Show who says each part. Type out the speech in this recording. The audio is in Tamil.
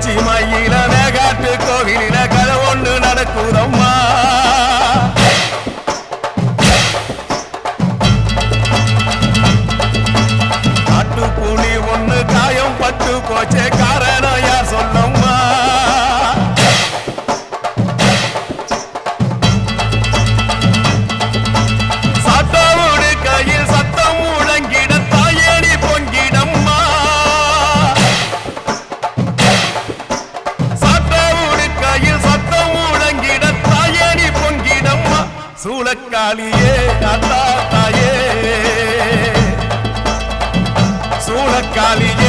Speaker 1: உச்சி மயில மேகாட்டு கோவிலில கதை ஒன்று நடக்குதம்மா. காட்டுப்புலி ஒண்ணு காயம் பட்டு போச்சே காரணம் யார் சொல்லம்மா. சட்டவோடு கையில் சத்தம் முழங்கிட தாயணி பொங்கிடம்மா. சட்டவோடு கையில் சத்தம் முழங்கிட தாயணி பொங்கிடம்மா. சூளக்காளியே அத்தா தாயே சூளக்காளியே